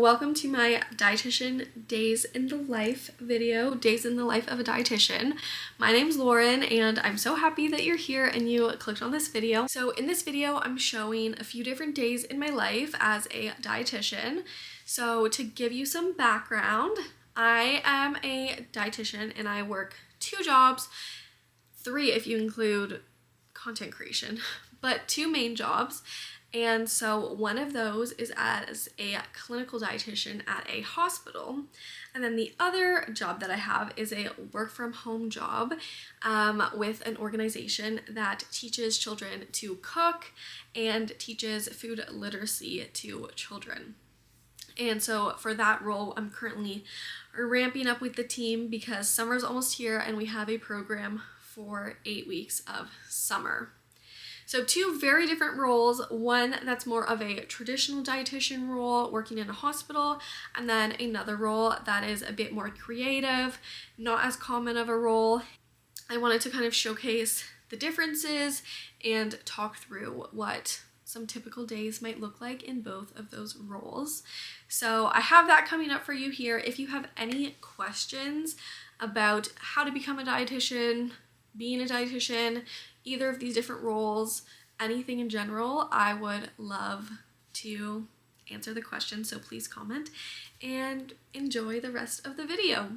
welcome to my dietitian days in the life video, days in the life of a dietitian. My name's Lauren and I'm so happy that you're here and you clicked on this video. So in this video, I'm showing a few different days in my life as a dietitian. So to give you some background, I am a dietitian and I work 2 jobs, 3 if you include content creation, but 2 main jobs. And so one of those is as a clinical dietitian at a hospital. And then the other job that I have is a work from home job with an organization that teaches children to cook and teaches food literacy to children. And so for that role, I'm currently ramping up with the team because summer's almost here and we have a program for 8 weeks of summer. So 2 very different roles, one that's more of a traditional dietitian role working in a hospital, and then another role that is a bit more creative, not as common of a role. I wanted to kind of showcase the differences and talk through what some typical days might look like in both of those roles. So I have that coming up for you here. If you have any questions about how to become a dietitian, being a dietitian, either of these different roles, anything in general, I would love to answer the questions, so please comment and enjoy the rest of the video.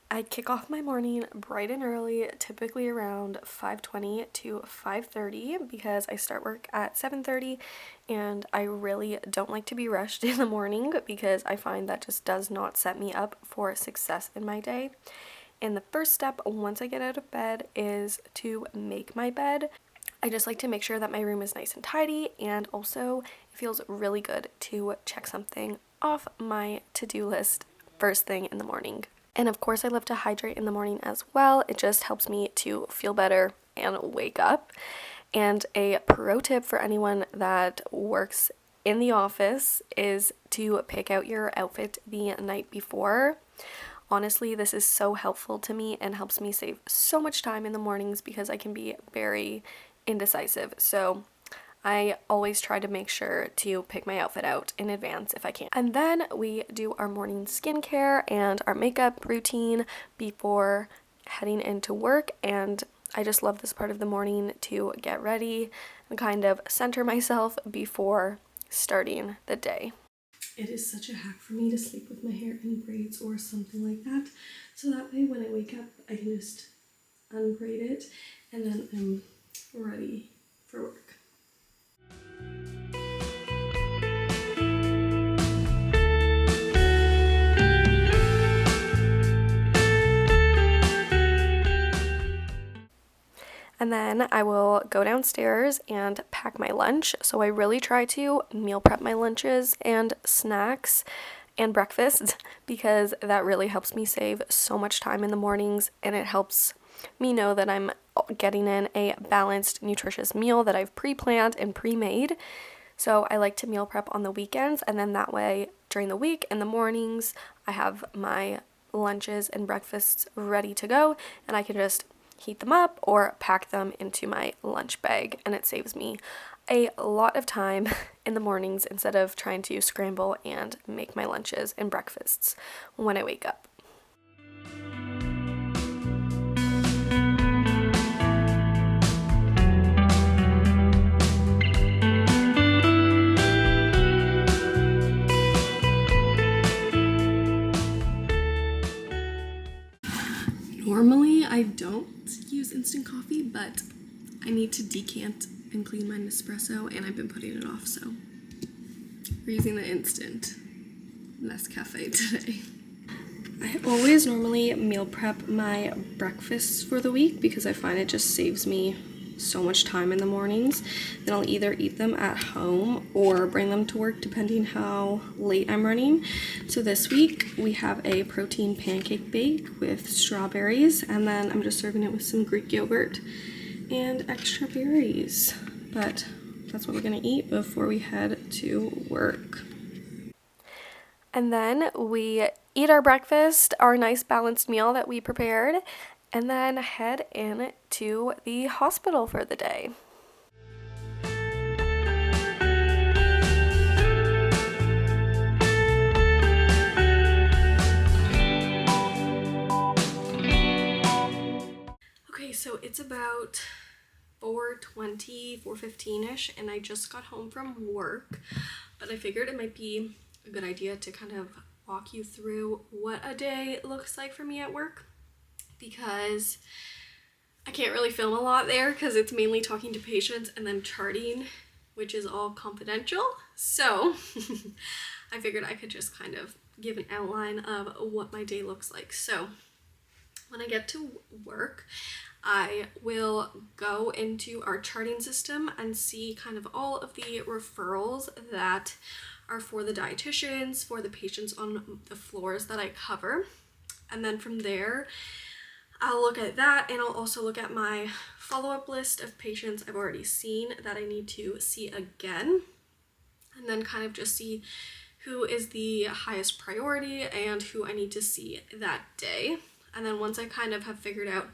I kick off my morning bright and early, typically around 5:20 to 5:30 because I start work at 7:30 and I really don't like to be rushed in the morning because I find that just does not set me up for success in my day. And the first step once I get out of bed is to make my bed. I just like to make sure that my room is nice and tidy, and also it feels really good to check something off my to-do list first thing in the morning. And of course I love to hydrate in the morning as well. It just helps me to feel better and wake up. And a pro tip for anyone that works in the office is to pick out your outfit the night before. Honestly, this is so helpful to me and helps me save so much time in the mornings because I can be very indecisive. So I always try to make sure to pick my outfit out in advance if I can. And then we do our morning skincare and our makeup routine before heading into work. And I just love this part of the morning to get ready and kind of center myself before starting the day. It is such a hack for me to sleep with my hair in braids or something like that. So that way when I wake up, I can just unbraid it and then I'm ready for work. And then I will go downstairs and pack my lunch. So I really try to meal prep my lunches and snacks and breakfasts because that really helps me save so much time in the mornings, and it helps me know that I'm getting in a balanced, nutritious meal that I've pre-planned and pre-made. So I like to meal prep on the weekends, and then that way during the week in the mornings I have my lunches and breakfasts ready to go, and I can just heat them up or pack them into my lunch bag, and it saves me a lot of time in the mornings instead of trying to scramble and make my lunches and breakfasts when I wake up. Normally I don't use instant coffee, but I need to decant and clean my Nespresso and I've been putting it off, so we're using the instant Nescafe today. I always normally meal prep my breakfasts for the week because I find it just saves me so much time in the mornings. Then I'll either eat them at home or bring them to work depending how late I'm running. So this week we have a protein pancake bake with strawberries, and then I'm just serving it with some Greek yogurt and extra berries. But that's what we're gonna eat before we head to work. And then we eat our breakfast, our nice balanced meal that we prepared, and then head in to the hospital for the day. about 4:20, 4:15ish, and I just got home from work, but I figured it might be a good idea to kind of walk you through what a day looks like for me at work, because I can't really film a lot there because it's mainly talking to patients and then charting, which is all confidential. So I figured I could just kind of give an outline of what my day looks like. So when I get to work, I will go into our charting system and see kind of all of the referrals that are for the dietitians, for the patients on the floors that I cover. And then from there, I'll look at that, and I'll also look at my follow-up list of patients I've already seen that I need to see again, and then kind of just see who is the highest priority and who I need to see that day. And then once I kind of have figured out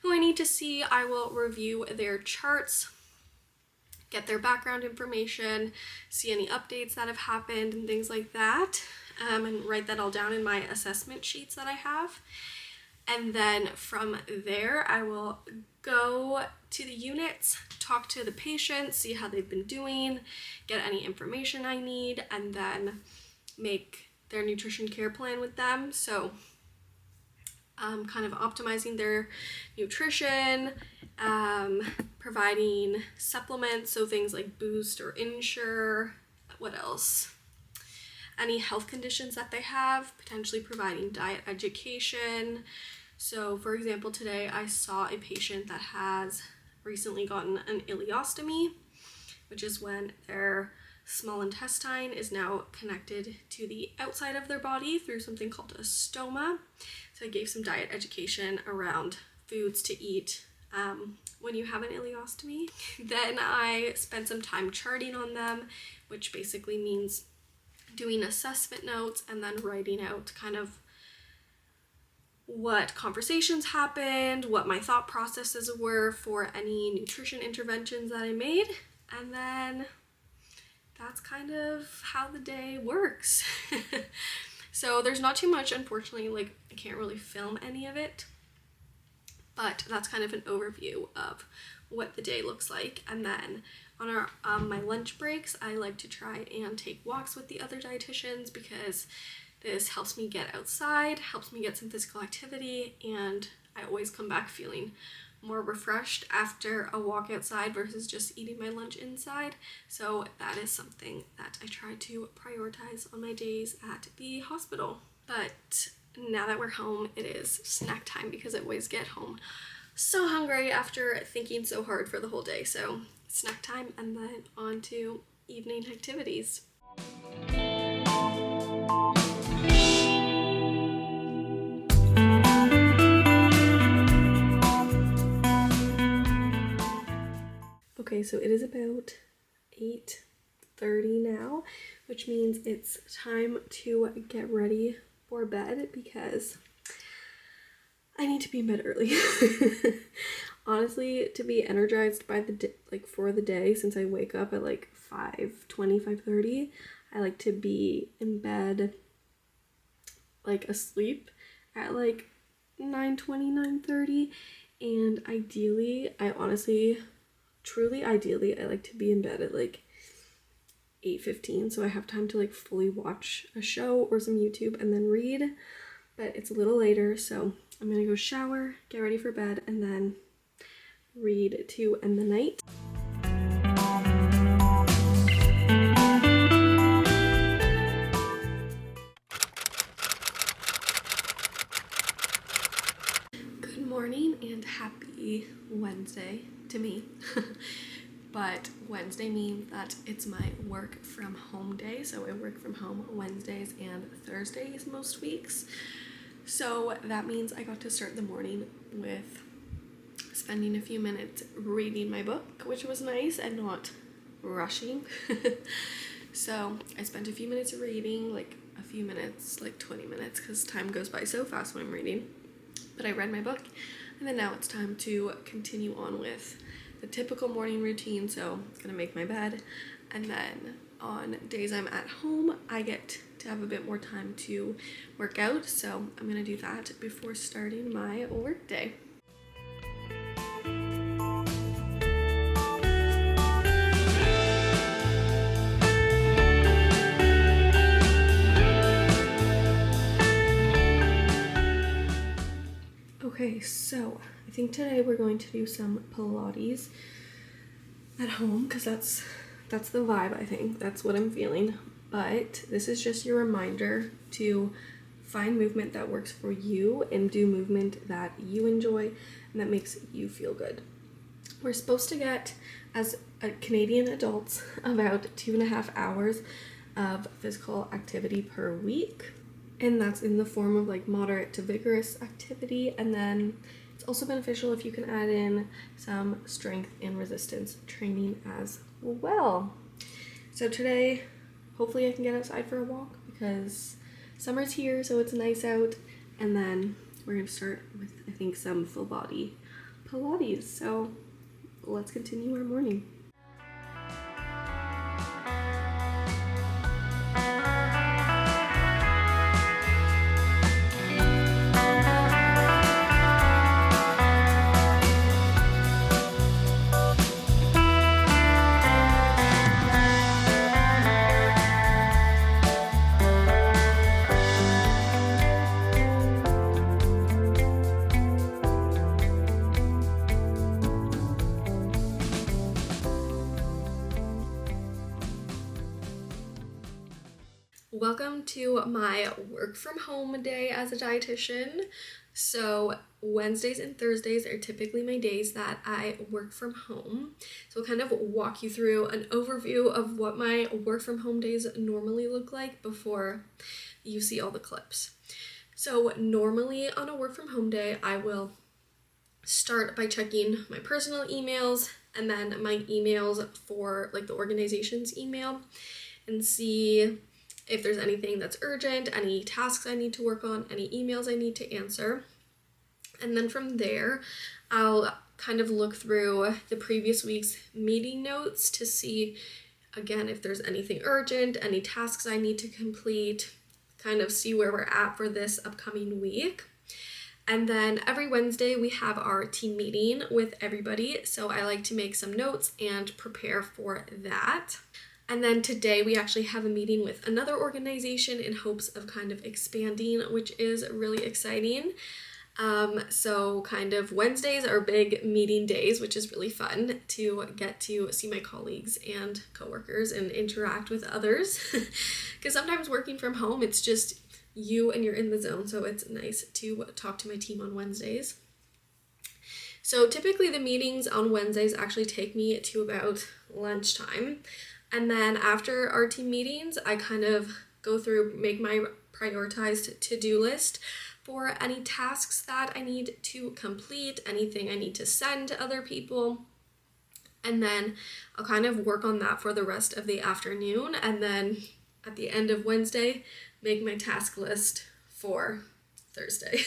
who I need to see, I will review their charts, get their background information, see any updates that have happened and things like that, and write that all down in my assessment sheets that I have. And then from there, I will go to the units, talk to the patients, see how they've been doing, get any information I need, and then make their nutrition care plan with them. So kind of optimizing their nutrition, providing supplements, so things like Boost or Ensure. What else? Any health conditions that they have, potentially providing diet education. So for example, today I saw a patient that has recently gotten an ileostomy, which is when their small intestine is now connected to the outside of their body through something called a stoma. So I gave some diet education around foods to eat when you have an ileostomy. Then I spent some time charting on them, which basically means doing assessment notes and then writing out kind of what conversations happened, what my thought processes were for any nutrition interventions that I made, and then that's kind of how the day works. So there's not too much, unfortunately, like I can't really film any of it, but that's kind of an overview of what the day looks like. And then on our my lunch breaks, I like to try and take walks with the other dietitians, because this helps me get outside, helps me get some physical activity, and I always come back feeling more refreshed after a walk outside versus just eating my lunch inside. So that is something that I try to prioritize on my days at the hospital. But now that we're home, it is snack time, because I always get home so hungry after thinking so hard for the whole day. So snack time, and then on to evening activities. Okay, so it is about 8:30 now, which means it's time to get ready for bed, because I need to be in bed early. Honestly, to be energized by for the day, since I wake up at like 5:20, 5:30, I like to be in bed, like asleep at like 9:20, 9:30, and ideally, truly ideally, I like to be in bed at like 8:15, so I have time to like fully watch a show or some YouTube and then read. But it's a little later, so I'm gonna go shower, get ready for bed, and then read to end the night. Good morning and happy Wednesday to me. But Wednesday means that it's my work from home day, so I work from home Wednesdays and Thursdays most weeks. So that means I got to start the morning with spending a few minutes reading my book, which was nice, and not rushing. So I spent a few minutes reading, like a few minutes, like 20 minutes, because time goes by so fast when I'm reading. But I read my book, and then now it's time to continue on with the typical morning routine. So I'm gonna make my bed, and then on days I'm at home, I get to have a bit more time to work out, so I'm gonna do that before starting my work day. so I think today we're going to do some Pilates at home because that's the vibe, I think. That's what I'm feeling. But this is just your reminder to find movement that works for you and do movement that you enjoy and that makes you feel good. We're supposed to get, as Canadian adults, about 2.5 hours of physical activity per week. And that's in the form of like moderate to vigorous activity. And then it's also beneficial if you can add in some strength and resistance training as well. So today, hopefully I can get outside for a walk because summer's here, so it's nice out. And then we're gonna start with, I think, some full body Pilates. So let's continue our morning. Welcome to my work from home day as a dietitian. So Wednesdays and Thursdays are typically my days that I work from home. So I'll kind of walk you through an overview of what my work from home days normally look like before you see all the clips. So normally on a work from home day, I will start by checking my personal emails and then my emails for like the organization's email and see if there's anything that's urgent, any tasks I need to work on, any emails I need to answer. And then from there, I'll kind of look through the previous week's meeting notes to see, again, if there's anything urgent, any tasks I need to complete, kind of see where we're at for this upcoming week. And then every Wednesday we have our team meeting with everybody. So I like to make some notes and prepare for that. And then today we actually have a meeting with another organization in hopes of kind of expanding, which is really exciting. So kind of Wednesdays are big meeting days, which is really fun to get to see my colleagues and coworkers and interact with others. Because sometimes working from home, it's just you and you're in the zone. So it's nice to talk to my team on Wednesdays. So typically the meetings on Wednesdays actually take me to about lunchtime. And then after our team meetings, I kind of go through, make my prioritized to-do list for any tasks that I need to complete, anything I need to send to other people. And then I'll kind of work on that for the rest of the afternoon. And then at the end of Wednesday, make my task list for Thursday.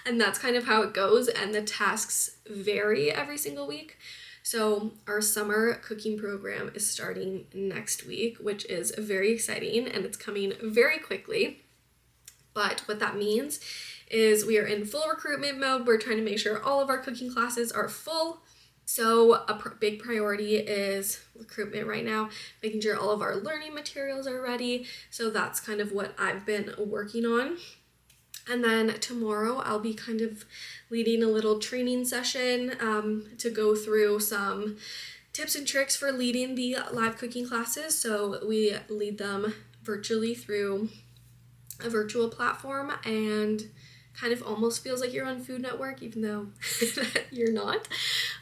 And that's kind of how it goes. And the tasks vary every single week. So our summer cooking program is starting next week, which is very exciting and it's coming very quickly. But what that means is we are in full recruitment mode. We're trying to make sure all of our cooking classes are full. So a big priority is recruitment right now, making sure all of our learning materials are ready. So that's kind of what I've been working on. And then tomorrow I'll be kind of leading a little training session to go through some tips and tricks for leading the live cooking classes. So we lead them virtually through a virtual platform and kind of almost feels like you're on Food Network, even though you're not.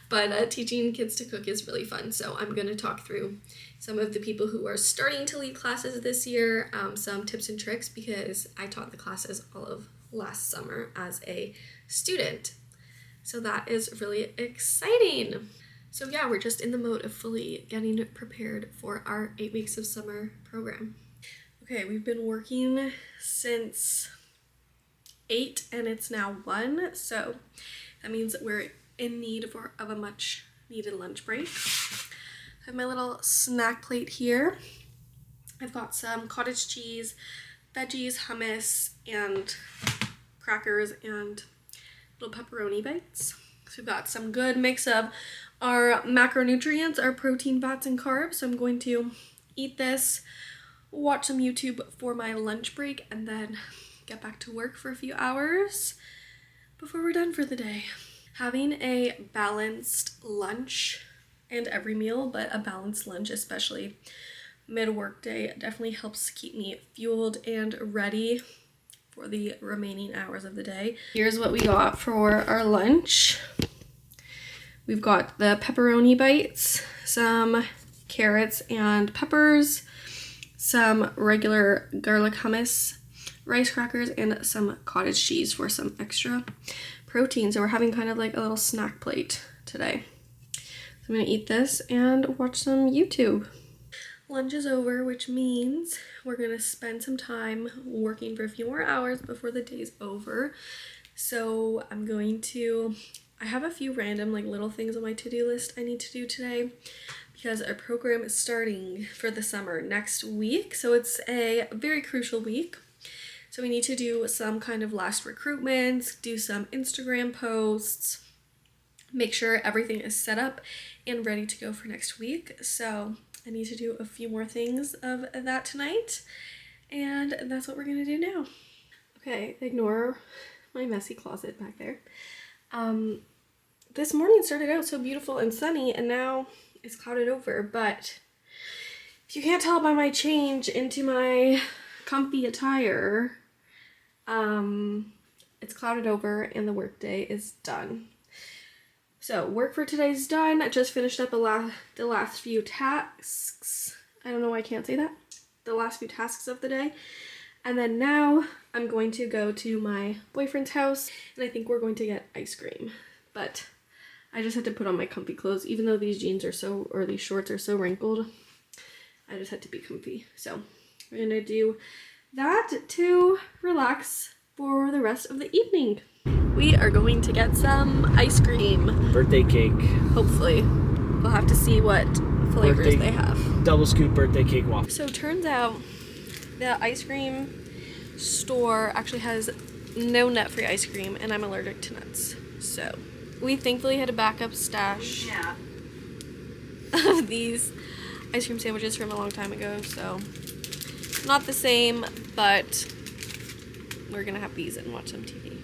But teaching kids to cook is really fun. So I'm going to talk through some of the people who are starting to lead classes this year, some tips and tricks because I taught the classes all of last summer as a student. So that is really exciting. So yeah, we're just in the mode of fully getting prepared for our 8 weeks of summer program. Okay, we've been working since 8 and it's now 1, so that means that we're in need of a much needed lunch break. I have my little snack plate here. I've got some cottage cheese, veggies, hummus, and crackers, and little pepperoni bites. So we've got some good mix of our macronutrients, our protein, fats, and carbs. So I'm going to eat this, watch some YouTube for my lunch break, and then get back to work for a few hours. before we're done for the day. Having a balanced lunch and every meal, but a balanced lunch, especially mid-work day, definitely helps keep me fueled and ready for the remaining hours of the day. Here's what we got for our lunch. We've got the pepperoni bites, some carrots and peppers, some regular garlic hummus, rice crackers, and some cottage cheese for some extra protein. So we're having kind of like a little snack plate today. So I'm gonna eat this and watch some YouTube. Lunch is over, which means we're gonna spend some time working for a few more hours before the day's over. So I have a few random like little things on my to-do list I need to do today because our program is starting for the summer next week. So it's a very crucial week. So we need to do some kind of last recruitments, do some Instagram posts, make sure everything is set up and ready to go for next week. So I need to do a few more things of that tonight, and that's what we're gonna do now. Okay, ignore my messy closet back there. This morning started out so beautiful and sunny, and now it's clouded over, but if you can't tell by my change into my comfy attire, it's clouded over and the workday is done. So work for today's done. I just finished up the last few tasks. I don't know why I can't say that. The last few tasks of the day. And then now I'm going to go to my boyfriend's house and I think we're going to get ice cream. But I just had to put on my comfy clothes. Even though these jeans or these shorts are so wrinkled, I just had to be comfy. So we're gonna do that to relax for the rest of the evening. We are going to get some ice cream. Birthday cake. Hopefully. We'll have to see what flavors they have. Double scoop birthday cake waffle. So it turns out the ice cream store actually has no nut-free ice cream and I'm allergic to nuts. So we thankfully had a backup stash of these ice cream sandwiches from a long time ago. So not the same, but we're gonna have these and watch some TV.